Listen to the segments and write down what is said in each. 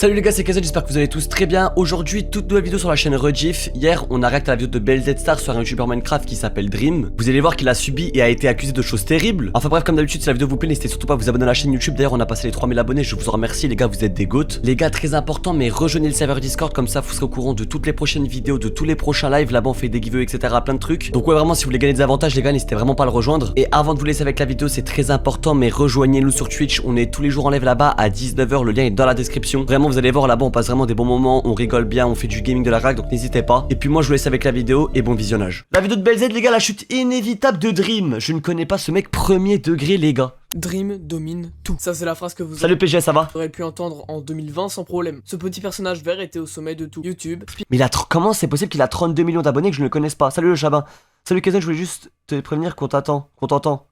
Salut les gars, c'est Kazan, j'espère que vous allez tous très bien. Aujourd'hui, toute nouvelle vidéo sur la chaîne Rediff. Hier, on a réacté à la vidéo de BLZ Star sur un youtubeur Minecraft qui s'appelle Dream. Vous allez voir qu'il a subi et a été accusé de choses terribles. Enfin bref, comme d'habitude, si la vidéo vous plaît, n'hésitez surtout pas à vous abonner à la chaîne YouTube. D'ailleurs, on a passé les 3000 abonnés, je vous en remercie les gars, vous êtes des goats. Les gars, très important, mais rejoignez le serveur Discord, comme ça vous serez au courant de toutes les prochaines vidéos, de tous les prochains lives. Là-bas, on fait des giveaways, etc. Plein de trucs. Donc ouais, vraiment, si vous voulez gagner des avantages, les gars, n'hésitez vraiment pas à le rejoindre. Et avant de vous laisser avec la vidéo, c'est très important, mais rejoignez-nous sur Twitch. On est tous les jours en live là-bas à 19h, le lien est dans la description. Vraiment, vous allez voir là-bas, on passe vraiment des bons moments, on rigole bien, on fait du gaming de la rack, donc n'hésitez pas. Et puis moi je vous laisse avec la vidéo et bon visionnage. La vidéo de BLZ les gars, la chute inévitable de Dream. Je ne connais pas ce mec premier degré les gars. Dream domine tout. Ça c'est la phrase que vous Salut PG, ça va? aurez pu entendre en 2020 sans problème. Ce petit personnage vert était au sommet de tout. YouTube. Mais comment c'est possible qu'il a 32 millions d'abonnés que je ne le connaisse pas? Salut le Chabin. Salut Kazan, je voulais juste te prévenir qu'on t'attend, qu'on t'entend.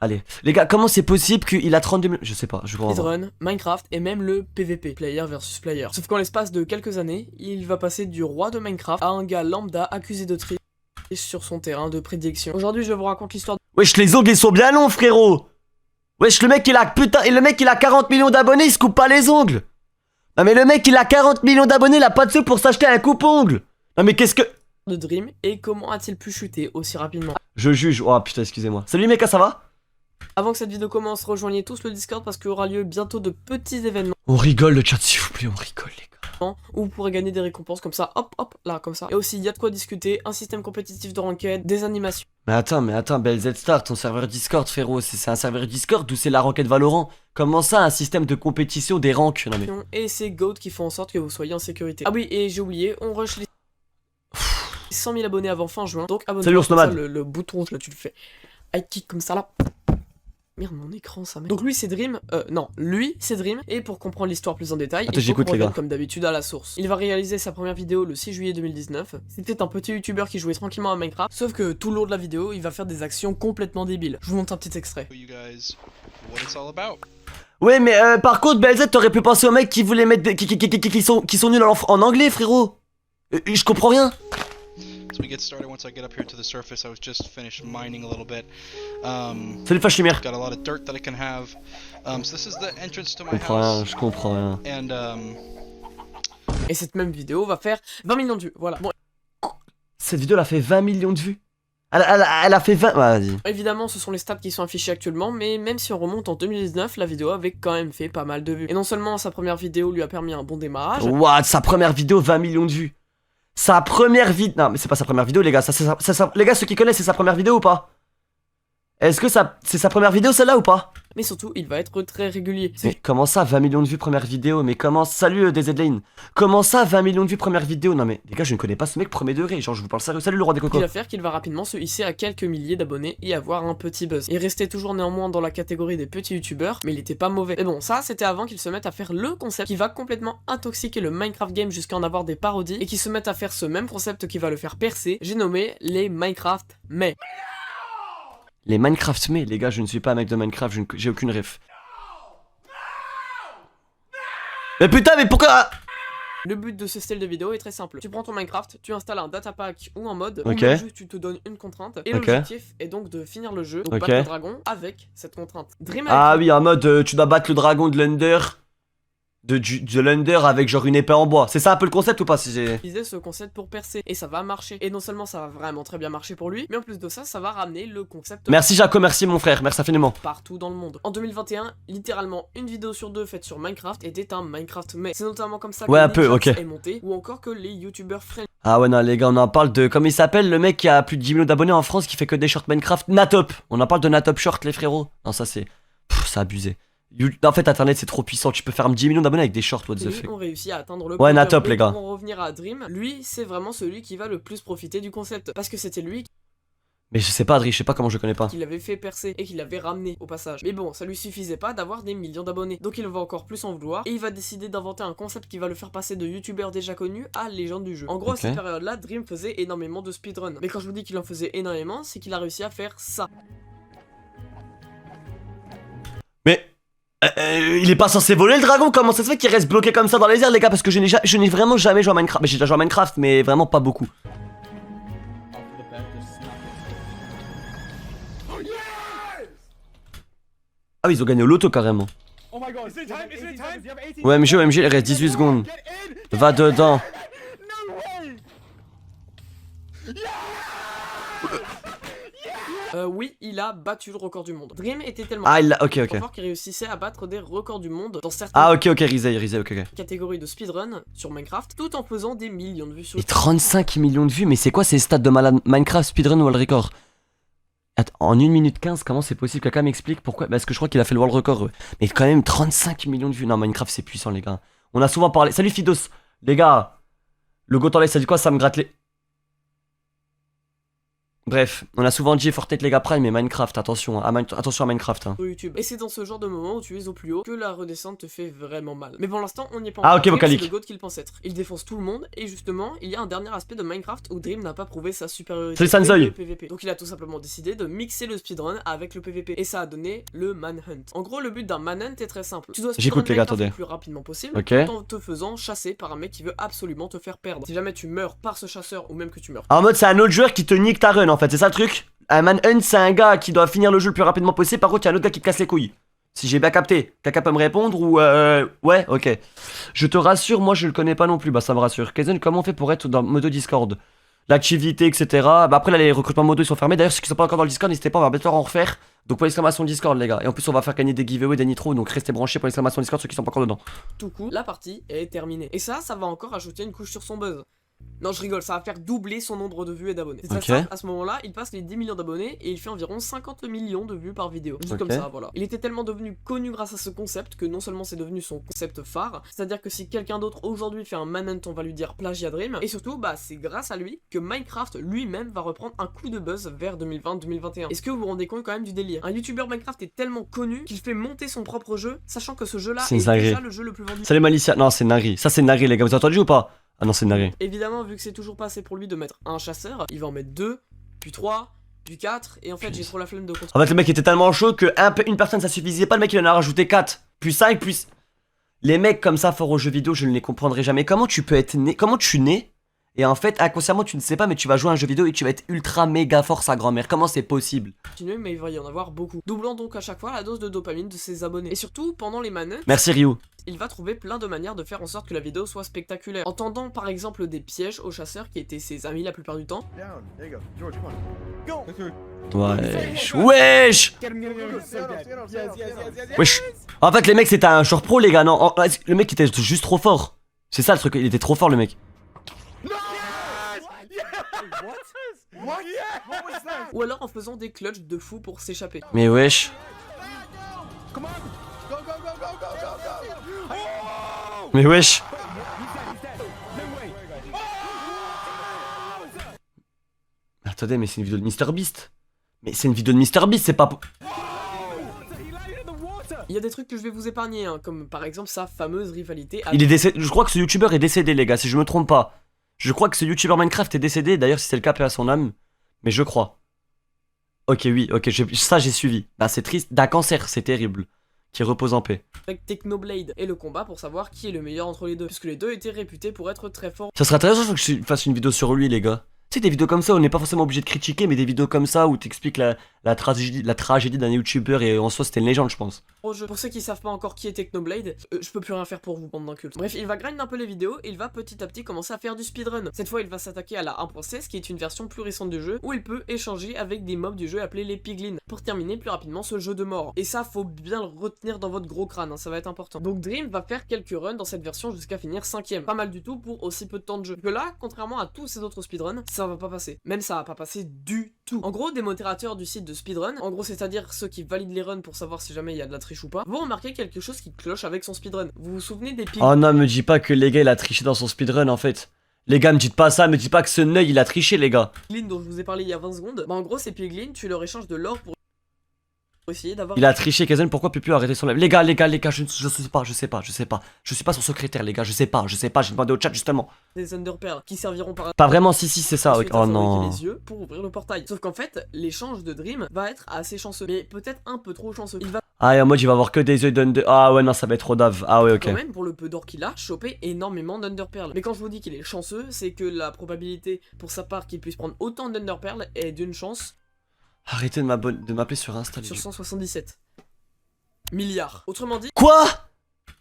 Allez, les gars, comment c'est possible qu'il a 32 millions? Je sais pas, je comprends pas. Speedrun, Minecraft et même le PVP, player versus player. Sauf qu'en l'espace de quelques années, il va passer du roi de Minecraft à un gars lambda accusé de triche sur son terrain de prédilection. Aujourd'hui, je vous raconte l'histoire de... Wesh, les ongles ils sont bien longs frérot. Wesh, le mec il a putain, et le mec il a 40 millions d'abonnés, il se coupe pas les ongles. Non mais le mec il a 40 millions d'abonnés, il a pas de sous pour s'acheter un coupe-ongle. Non mais qu'est-ce que... de Dream et comment a-t-il pu chuter aussi rapidement. Je juge, oh putain excusez-moi. Salut meca, ça va? Avant que cette vidéo commence, rejoignez tous le Discord parce qu'il y aura lieu bientôt de petits événements. On rigole le chat s'il vous plaît, on rigole les gars. Où vous pourrez gagner des récompenses comme ça, hop hop, là comme ça. Et aussi il y a de quoi discuter, un système compétitif de ranked, des animations. Mais attends, BLZ Star, ton serveur Discord frérot, c'est un serveur Discord ou c'est la ranked Valorant? Comment ça un système de compétition des ranks? Non mais... Et c'est GOAT qui font en sorte que vous soyez en sécurité. Ah oui, et j'ai oublié, on rush les 100 000 abonnés avant fin juin. Donc abonnez-vous. Salut le bouton là tu le fais. High kick comme ça là. Merde, mon écran, ça mec. Donc lui c'est Dream, non, lui c'est Dream, et pour comprendre l'histoire plus en détail, attends, j'écoute les gars. Comme d'habitude à la source. Il va réaliser sa première vidéo le 6 juillet 2019. C'était un petit youtubeur qui jouait tranquillement à Minecraft, sauf que tout le long de la vidéo, il va faire des actions complètement débiles. Je vous montre un petit extrait. Ouais mais par contre BLZ t'aurais pu penser aux mecs qui voulaient mettre qui sont nuls en anglais frérot. Je comprends rien. We get started once I get up here to the surface. I was just finished mining a little bit. Salut Flash Lumière. Got a lot of dirt that I can have. So this is the entrance to my Je comprends rien. And Et cette même vidéo va faire 20 millions de vues. Voilà. Bon. Cette vidéo elle a fait 20 millions de vues. Elle a fait 20... Ouais, vas-y. Évidemment ce sont les stats qui sont affichés actuellement, mais même si on remonte en 2019, la vidéo avait quand même fait pas mal de vues. Et non seulement sa première vidéo lui a permis un bon démarrage. What, sa première vidéo 20 millions de vues. Sa première vidéo... Non mais c'est pas sa première vidéo les gars, les gars ceux qui connaissent c'est sa première vidéo ou pas? Est-ce que c'est sa première vidéo celle-là ou pas? Mais surtout il va être très régulier. Mais comment ça 20 millions de vues première vidéo? Mais comment... Salut DZ-Lane. Comment ça 20 millions de vues première vidéo? Non mais les gars je ne connais pas ce mec premier degré, genre je vous parle sérieux. Salut le roi des cocos. Il va faire qu'il va rapidement se hisser à quelques milliers d'abonnés et avoir un petit buzz. Il restait toujours néanmoins dans la catégorie des petits youtubeurs, mais il était pas mauvais. Mais bon ça c'était avant qu'il se mette à faire le concept qui va complètement intoxiquer le Minecraft game jusqu'à en avoir des parodies et qui se mette à faire ce même concept qui va le faire percer. J'ai nommé les Minecraft mais. Les Minecraft mais les gars je ne suis pas un mec de Minecraft, j'ai aucune ref. Mais putain mais pourquoi? Le but de ce style de vidéo est très simple. Tu prends ton Minecraft, tu installes un datapack ou un mode, ok. ou juste tu te donnes une contrainte. Et l'objectif est donc de finir le jeu, donc battre le dragon avec cette contrainte. Dream ah oui, en mode tu dois battre le dragon de l'Under. De l'Under avec genre une épée en bois. C'est ça un peu le concept ou pas si j'ai... utiliser ce concept pour percer et ça va marcher. Et non seulement ça va vraiment très bien marcher pour lui, mais en plus de ça, ça va ramener le concept... Merci Jaco, merci mon frère, merci infiniment. Partout dans le monde. En 2021, littéralement une vidéo sur deux faite sur Minecraft était un Minecraft mais. C'est notamment comme ça que un peu, ok. est monté, ou encore que les youtubeurs friendly. Ah ouais non les gars on en parle de... Comment il s'appelle le mec qui a plus de 10 millions d'abonnés en France qui fait que des shorts Minecraft? Natop. On en parle de Natop Short les frérots. Non ça c'est... C'est abusé. En fait internet c'est trop puissant, tu peux faire 10 millions d'abonnés avec des shorts, what the fuck. On réussit à atteindre le ouais Natop les gars. Pour en revenir à Dream, lui c'est vraiment celui qui va le plus profiter du concept, parce que c'était lui mais je sais pas Adri, je sais pas comment je connais pas. Qui l'avait fait percer et qui l'avait ramené au passage. Mais bon, ça lui suffisait pas d'avoir des millions d'abonnés. Donc il va encore plus en vouloir et il va décider d'inventer un concept qui va le faire passer de youtubeur déjà connu à légende du jeu. En gros à cette période là, Dream faisait énormément de speedrun. Mais quand je vous dis qu'il en faisait énormément, c'est qu'il a réussi à faire ça. Mais... il est pas censé voler le dragon? Comment ça se fait qu'il reste bloqué comme ça dans les airs les gars? Parce que je n'ai vraiment jamais joué à Minecraft. Mais j'ai déjà joué à Minecraft mais vraiment pas beaucoup. Ah oui ils ont gagné au loto carrément. Oh my god, is it time? Is it time? You have 18 OMG, OMG, il reste 18 secondes. Get in! Va dedans. No way! Oui, il a battu le record du monde. Dream était tellement Ah, il l'a. Ok, ok. fort qu'il réussissait à battre des records du monde dans certaines Ah, ok, ok, Rizé, ok, ok. catégories de speedrun sur Minecraft, tout en faisant des millions de vues sur Et 35 millions de vues, mais c'est quoi ces stats de malade Minecraft Speedrun World Record? Attends, en 1 minute 15, comment c'est possible? Quelqu'un m'explique pourquoi? Parce que je crois qu'il a fait le World Record. Mais quand même, 35 millions de vues. Non, Minecraft, c'est puissant, les gars. On a souvent parlé. Salut Fidos. Les gars, le Goth en live, ça dit quoi? Ça me gratte les. Bref, on a souvent dit Fortnite les gars Prime, mais Minecraft, attention, attention à Minecraft. Hein. sur YouTube. Et c'est dans ce genre de moment où tu es au plus haut que la redescente te fait vraiment mal. Mais pour l'instant, on n'y est pas Ah, encore. ok, Dream, vocalique. c'est le GOAT qu'il pense être. Il défonce tout le monde, et justement, il y a un dernier aspect de Minecraft où Dream n'a pas prouvé sa supériorité. Salut Sanzoy. Le PVP. Donc il a tout simplement décidé de mixer le speedrun avec le PVP. Et ça a donné le Manhunt. En gros, le but d'un Manhunt est très simple. Tu dois J'écoute, speedrun les gars, Minecraft attendez. le plus rapidement possible, Ok. tout en te faisant chasser par un mec qui veut absolument te faire perdre. Si jamais tu meurs par ce chasseur, ou même que tu meurs En mode, c'est un autre joueur qui te nique ta run en fait, c'est ça le truc? Un manhunt, c'est un gars qui doit finir le jeu le plus rapidement possible. Par contre, il y a un autre gars qui te casse les couilles. Si j'ai bien capté, quelqu'un peut me répondre ou ouais, ok. Je te rassure, moi je le connais pas non plus, bah ça me rassure. Kaizen, comment on fait pour être dans modo Discord? L'activité, etc. Bah après là, les recrutements modo ils sont fermés. D'ailleurs, ceux qui sont pas encore dans le Discord, n'hésitez pas, on va bientôt en refaire. Donc pour l'exclamation Discord, les gars. Et en plus, on va faire gagner des giveaways, des nitros. Donc restez branchés pour l'exclamation Discord, ceux qui sont pas encore dedans. tout coup, la partie est terminée. Et ça va encore ajouter une couche sur son buzz. Non, je rigole, ça va faire doubler son nombre de vues et d'abonnés. C'est Ok. très simple, à ce moment-là, il passe les 10 millions d'abonnés et il fait environ 50 millions de vues par vidéo. Juste Ok. comme ça, voilà. Il était tellement devenu connu grâce à ce concept que non seulement c'est devenu son concept phare, c'est-à-dire que si quelqu'un d'autre aujourd'hui fait un Manhunt, on va lui dire plagiat Dream. Et surtout, bah c'est grâce à lui que Minecraft lui-même va reprendre un coup de buzz vers 2020-2021. Est-ce que vous vous rendez compte quand même du délire? Un youtubeur Minecraft est tellement connu qu'il fait monter son propre jeu, sachant que ce jeu-là C'est est une dinguerie. déjà le jeu le plus vendu. Salut Malicia, non, c'est Nari. Ça, c'est Nari, les gars. Vous avez entendu ou pas? Ah non, c'est Nari. Évidemment, vu que c'est toujours pas assez pour lui de mettre un chasseur, il va en mettre 2, puis 3, puis 4, et en fait j'ai trop la flemme de continuer. En fait, le mec était tellement chaud que une personne ça suffisait pas. Le mec il en a rajouté 4, puis 5, puis. Les mecs comme ça forts aux jeux vidéo, je ne les comprendrai jamais. Comment tu peux être né? Comment tu nais? Et en fait, inconsciemment, tu ne sais pas, mais tu vas jouer à un jeu vidéo et tu vas être ultra méga fort sa grand-mère. Comment c'est possible? Mais il va y en avoir beaucoup, doublant donc à chaque fois la dose de dopamine de ses abonnés. Et surtout, pendant les manhunt, Merci Ryu. il va trouver plein de manières de faire en sorte que la vidéo soit spectaculaire. En tendant par exemple des pièges aux chasseurs qui étaient ses amis la plupart du temps. Down. There you go. George, come on. Go! Wesh. Wesh. Get him, so dead. Yes. Wesh. En fait, les mecs c'était un short pro, les gars. Non, le mec était juste trop fort. C'est ça le truc, il était trop fort le mec. What? What was that? Ou alors en faisant des clutches de fou pour s'échapper. Mais wesh. Come on! Go, go, go, go, go, go, go! Oh! Mais wesh. He's dead. No way. Attendez, mais c'est une vidéo de MrBeast. Mais c'est une vidéo de MrBeast, c'est pas. He landed in the water! Il y a des trucs que je vais vous épargner, hein, comme par exemple sa fameuse rivalité Il est décédé. Je crois que ce youtubeur est décédé, les gars, si je me trompe pas. Je crois que ce youtubeur Minecraft est décédé. D'ailleurs, si c'est le cas, paix à son âme. Mais je crois. Ok, oui, ok, ça j'ai suivi. Bah, c'est triste. D'un cancer, c'est terrible. Qui repose en paix. avec Technoblade et le combat pour savoir qui est le meilleur entre les deux, puisque les deux étaient réputés pour être très forts. Ça serait intéressant que je fasse une vidéo sur lui, les gars. Tu sais, des vidéos comme ça, on n'est pas forcément obligé de critiquer, mais des vidéos comme ça où t'expliques la tragédie d'un youtubeur et en soi, c'était une légende, je pense. Au jeu. Pour ceux qui savent pas encore qui est Technoblade, je peux plus rien faire pour vous, bande d'incultes. Bref, il va grind un peu les vidéos et il va petit à petit commencer à faire du speedrun. Cette fois, il va s'attaquer à la 1.16, qui est une version plus récente du jeu, où il peut échanger avec des mobs du jeu appelés les piglins, pour terminer plus rapidement ce jeu de mort. Et ça, faut bien le retenir dans votre gros crâne, hein, ça va être important. Donc Dream va faire quelques runs dans cette version jusqu'à finir 5ème. Pas mal du tout pour aussi peu de temps de jeu. Que là, contrairement à tous ces autres speedruns, ça va pas passer. Même ça va pas passer du tout. En gros, des modérateurs du site de speedrun, en gros c'est-à-dire ceux qui valident les runs pour savoir si jamais il y a de la triche ou pas, vont remarquer quelque chose qui cloche avec son speedrun. Vous vous souvenez des piglins? Oh non, me dis pas que les gars, il a triché dans son speedrun en fait. Les gars, me dites pas ça, me dites pas que ce neuil il a triché, les gars. Dont je vous ai parlé il y a 20 secondes, bah en gros ces piglins, tu leur échanges de l'or pour essayer d'avoir Il a triché, Kaizen, pourquoi Pupu a arrêté son live? Les gars, je sais pas. Je suis pas son secrétaire, les gars, je sais pas, j'ai demandé au chat justement. des Underpearls qui serviront par Pas vraiment, si, c'est ça. ensuite Ok. à Oh fabriquer non. les yeux pour ouvrir le portail. Sauf qu'en fait, l'échange de Dream va être assez chanceux, mais peut-être un peu trop chanceux. Il va Ah, et en mode, il va avoir que des yeux d'Under. Ah ouais, non, ça va être trop dave. Ah ouais, ok. quand même, pour le peu d'or qu'il a, choper énormément d'Underpearl. Mais quand je vous dis qu'il est chanceux, c'est que la probabilité pour sa part qu'il puisse prendre autant d'Underpearl est d'une chance Arrêtez de m'appeler sur Insta, les sur gars. 177. milliards. Autrement dit, Quoi?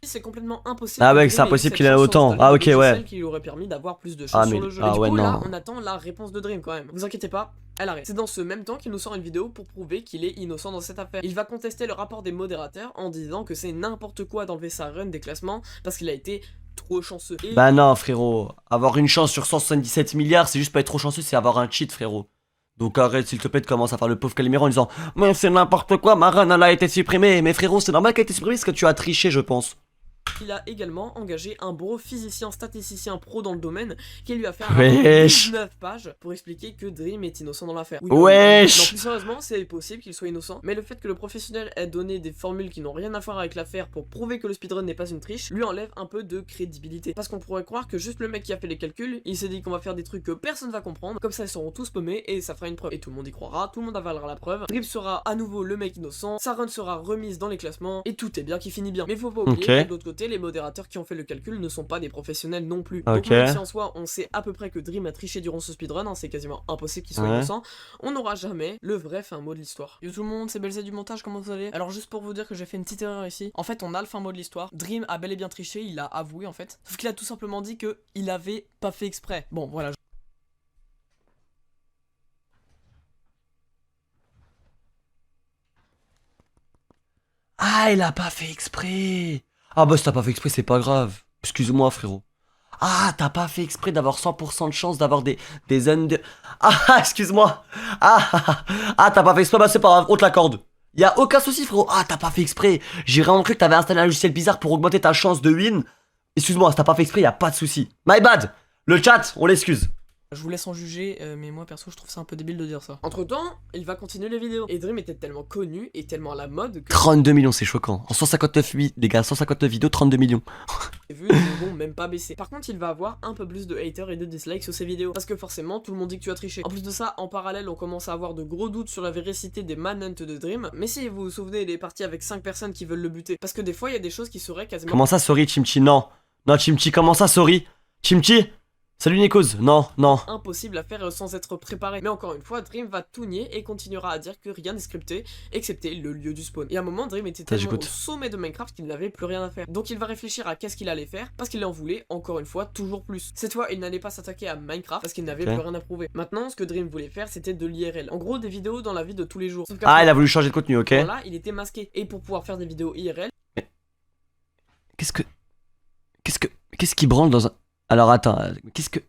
c'est complètement impossible. Ah ouais, que c'est Dream ait impossible cette qu'il en ait chance autant. d'installer Ah un ok, logiciel ouais. qui lui aurait permis d'avoir plus de Ah, choses mais- sur le jeu. ah Et du ouais, coup, là, non. on attend la réponse de Dream quand même. Vous inquiétez pas, elle arrive. C'est dans ce même temps qu'il nous sort une vidéo pour prouver qu'il est innocent dans cette affaire. Il va contester le rapport des modérateurs en disant que c'est n'importe quoi d'enlever sa run des classements parce qu'il a été trop chanceux. Et Bah non, frérot. Avoir une chance sur 177 milliards, c'est juste pas être trop chanceux, c'est avoir un cheat, frérot. Donc arrête, s'il te plaît, de commencer à faire le pauvre Calimero en disant mais c'est n'importe quoi, ma run elle a été supprimée. Mais frérot, c'est normal qu'elle ait été supprimée parce que tu as triché, je pense. il a également engagé un bureau physicien statisticien pro dans le domaine qui lui a fait un Wesh. rapport de 19 pages pour expliquer que Dream est innocent dans l'affaire. Oui, Wesh. non, plus sérieusement, c'est possible qu'il soit innocent, mais le fait que le professionnel ait donné des formules qui n'ont rien à voir avec l'affaire pour prouver que le speedrun n'est pas une triche, lui enlève un peu de crédibilité. Parce qu'on pourrait croire que juste le mec qui a fait les calculs, il s'est dit qu'on va faire des trucs que personne va comprendre, comme ça ils seront tous paumés et ça fera une preuve. Et tout le monde y croira, tout le monde avalera la preuve. Dream sera à nouveau le mec innocent, sa run sera remise dans les classements et tout est bien qui finit bien. Mais faut pas oublier Ok. que de l'autre côté, les modérateurs qui ont fait le calcul ne sont pas des professionnels non plus. Donc Ok. même si en soi on sait à peu près que Dream a triché durant ce speedrun, hein, c'est quasiment impossible qu'il soit Ouais. innocent, on n'aura jamais le vrai fin mot de l'histoire. Yo tout le monde, c'est Belzé du montage, comment vous allez? Alors juste pour vous dire que j'ai fait une petite erreur ici, en fait on a le fin mot de l'histoire, Dream a bel et bien triché, il l'a avoué en fait, sauf qu'il a tout simplement dit que il avait pas fait exprès. Bon voilà. Ah, il a pas fait exprès. Ah bah si t'as pas fait exprès, c'est pas grave. Excuse-moi, frérot. Ah, t'as pas fait exprès d'avoir 100% de chance d'avoir des under... Ah, excuse-moi. T'as pas fait exprès, bah c'est pas grave, on te l'accorde. Y'a aucun souci, frérot. Ah, t'as pas fait exprès. J'ai vraiment cru que t'avais installé un logiciel bizarre pour augmenter ta chance de win. Excuse-moi, si t'as pas fait exprès, y'a pas de souci. My bad. Le chat, on l'excuse. Je vous laisse en juger, mais moi perso je trouve ça un peu débile de dire ça. Entre temps, il va continuer les vidéos. Et Dream était tellement connu et tellement à la mode que 32 millions, c'est choquant. En 159 les gars, 159 vidéos, 32 millions. les vues ne vont même pas baisser. Par contre, il va avoir un peu plus de haters et de dislikes sur ses vidéos. Parce que forcément, tout le monde dit que tu as triché. En plus de ça, en parallèle, on commence à avoir de gros doutes sur la véracité des manhunt de Dream. Mais si vous vous souvenez, il est parti avec 5 personnes qui veulent le buter. Parce que des fois, il y a des choses qui seraient quasiment... Comment ça, sorry, Chimchi? Non. Non, Chimchi, comment ça, sorry? Chimchi? Salut Nekos. Non, non. impossible à faire sans être préparé. Mais encore une fois, Dream va tout nier et continuera à dire que rien n'est scripté, excepté le lieu du spawn. Et à un moment, Dream était tellement au j'écoute. sommet de Minecraft qu'il n'avait plus rien à faire. Donc il va réfléchir à qu'est-ce qu'il allait faire, parce qu'il en voulait, encore une fois, toujours plus. Cette fois, il n'allait pas s'attaquer à Minecraft, parce qu'il n'avait Ok. plus rien à prouver. Maintenant, ce que Dream voulait faire, c'était de l'IRL. En gros, des vidéos dans la vie de tous les jours. Sauf Ah, il a voulu changer de contenu, ok. là, il était masqué. Et pour pouvoir faire des vidéos IRL, Qu'est-ce qui branle dans un... Alors attends, qu'est-ce que...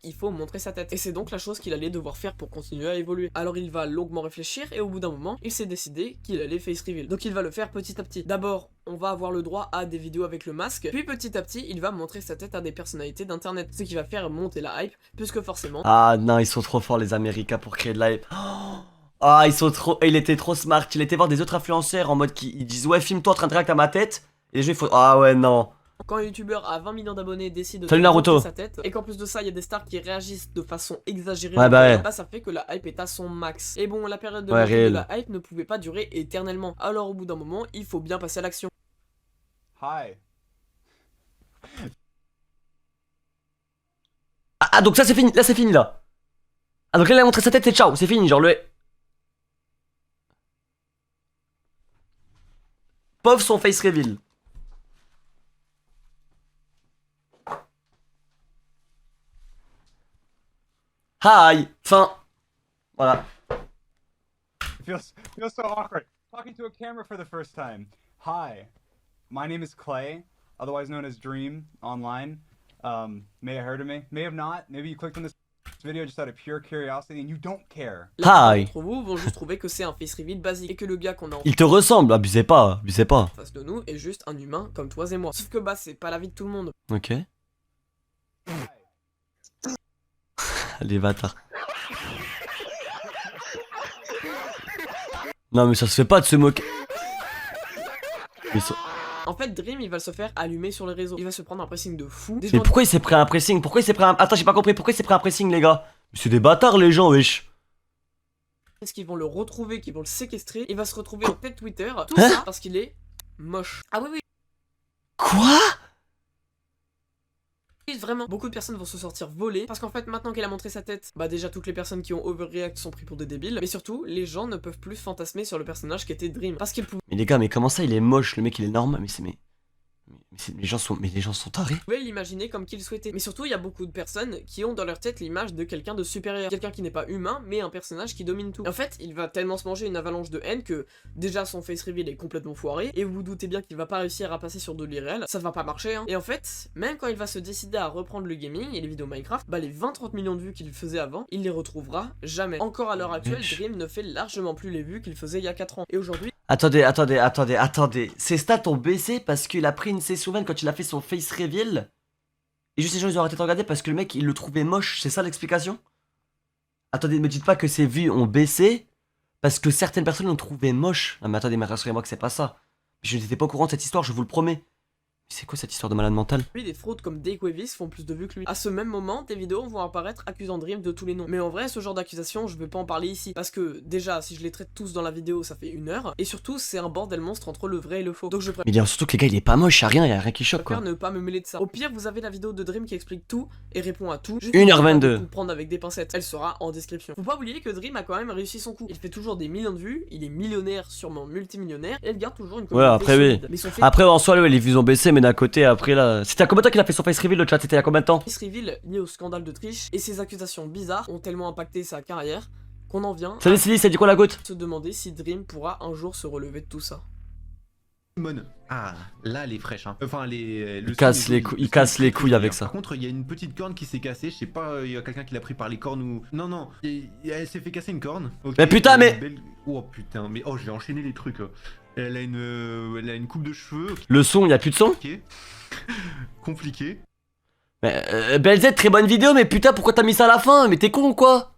il faut montrer sa tête. Et c'est donc la chose qu'il allait devoir faire pour continuer à évoluer. Alors il va longuement réfléchir et au bout d'un moment, il s'est décidé qu'il allait face reveal. Donc il va le faire petit à petit. D'abord, on va avoir le droit à des vidéos avec le masque, puis petit à petit, il va montrer sa tête à des personnalités d'internet. Ce qui va faire monter la hype, puisque forcément... Ah non, ils sont trop forts les Américains pour créer de la hype. Ah, ils sont trop... Il était trop smart. Il était voir des autres influenceurs en mode qui ils disent ouais, filme-toi en train de direct à ma tête. Et les gens ils font... Ah ouais, non. Quand un youtubeur à 20 millions d'abonnés décide de Salut Naruto. montrer sa tête, et qu'en plus de ça, il y a des stars qui réagissent de façon exagérée, Ouais, bah ouais. bah ça fait que la hype est à son max. Et bon, la période de Ouais, montée de réel. la hype ne pouvait pas durer éternellement. Alors au bout d'un moment, il faut bien passer à l'action. Hi. Ah, donc ça c'est fini. Là c'est fini là. Ah donc là il a montré sa tête, c'est ciao. C'est fini, genre le... Pauvre son face reveal. Hi. Fin. Voilà. Feels so awkward. Talking to a camera for the first time. Hi. My name is Clay, otherwise known as Dream online. May have heard of me, may have not. Maybe you clicked on this video just out of pure curiosity and you don't care. La Hi. plupart d'entre vous vont juste trouver que c'est un face reveal basique et que le gars qu'on a en Il te ressemble, abusez pas, abusez pas. face de nous est juste un humain comme toi et moi. Sauf que bah c'est pas la vie de tout le monde. Ok. Les bâtards. Non mais ça se fait pas de se moquer. Mais, En fait, Dream il va se faire allumer sur les réseaux. Il va se prendre un pressing de fou. Des mais gens pourquoi il s'est pris un pressing? Pourquoi il s'est pris un... Attends, j'ai pas compris, pourquoi il s'est pris un pressing les gars? Mais c'est des bâtards les gens, wesh. disent qu'ils vont le retrouver, qu'ils vont le séquestrer. Il va se retrouver en tête Twitter. Tout Hein ça parce qu'il est moche. Ah oui oui. Quoi? Vraiment, beaucoup de personnes vont se sortir volées parce qu'en fait, maintenant qu'elle a montré sa tête, bah déjà toutes les personnes qui ont overreact sont pris pour des débiles, mais surtout, les gens ne peuvent plus fantasmer sur le personnage qui était Dream parce qu'il Mais les gars, mais comment ça, il est moche, le mec il est normal, les gens sont tarés. pouvait l'imaginer comme qu'il souhaitait. Mais surtout, il y a beaucoup de personnes qui ont dans leur tête l'image de quelqu'un de supérieur, quelqu'un qui n'est pas humain, mais un personnage qui domine tout. Et en fait, il va tellement se manger une avalanche de haine que déjà son face reveal est complètement foiré, et vous vous doutez bien qu'il va pas réussir à passer sur de l'IRL, ça va pas marcher, hein. Et en fait, même quand il va se décider à reprendre le gaming et les vidéos Minecraft, bah les 20-30 millions de vues qu'il faisait avant, il les retrouvera jamais. Encore à l'heure actuelle, Dream ne fait largement plus les vues qu'il faisait il y a 4 ans. Et aujourd'hui, Attendez. Ses stats ont baissé parce qu'il a pris une session 20 quand il a fait son face reveal. Et juste les gens ils ont arrêté de regarder parce que le mec il le trouvait moche, c'est ça l'explication? Attendez, ne me dites pas que ses vues ont baissé parce que certaines personnes l'ont trouvé moche. Non mais attendez, mais rassurez-moi que c'est pas ça. Je n'étais pas au courant de cette histoire, je vous le promets. C'est quoi cette histoire de malade mental? des fraudes comme Dakewavis font plus de vues que lui. À ce même moment, des vidéos vont apparaître accusant Dream de tous les noms. Mais en vrai, ce genre d'accusation, je vais pas en parler ici. Parce que, déjà, si je les traite tous dans la vidéo, ça fait 1 heure. Et surtout, c'est un bordel monstre entre le vrai et le faux. Donc je Mais surtout que les gars, il est pas moche, y'a rien qui choque préfère quoi. ne pas me mêler de ça. Au pire, vous avez la vidéo de Dream qui explique tout et répond à tout. Juste 1h22. Pour prendre avec des pincettes. Elle sera en description. Faut pas oublier que Dream a quand même réussi son coup. Il fait toujours des millions de vues, il est millionnaire, sûrement multimillionnaire, et il garde toujours une communauté après, oui. solide. Mais son fait Après en soi, les vues ont baissé, mais d'un côté, après là. C'était à combien de temps qu'il a fait son face reveal le chat? C'était il y a combien de temps? face reveal lié au scandale de triche et ses accusations bizarres ont tellement impacté sa carrière qu'on en vient Salut Silly, c'est du quoi la goutte? à se demander si Dream pourra un jour se relever de tout ça. Simone. Ah, là elle est fraîche hein. Enfin Il casse les couilles avec ça. Par contre il y a une petite corne qui s'est cassée, je sais pas, il y a quelqu'un qui l'a pris par les cornes ou... Non, elle s'est fait casser une corne. Okay. Mais putain mais... Oh putain, mais oh je vais enchaîner les trucs. Elle a une coupe de cheveux. Le son, il y a plus de son? Ok. Compliqué. Mais BLZ, très bonne vidéo, mais putain pourquoi t'as mis ça à la fin? Mais t'es con ou quoi?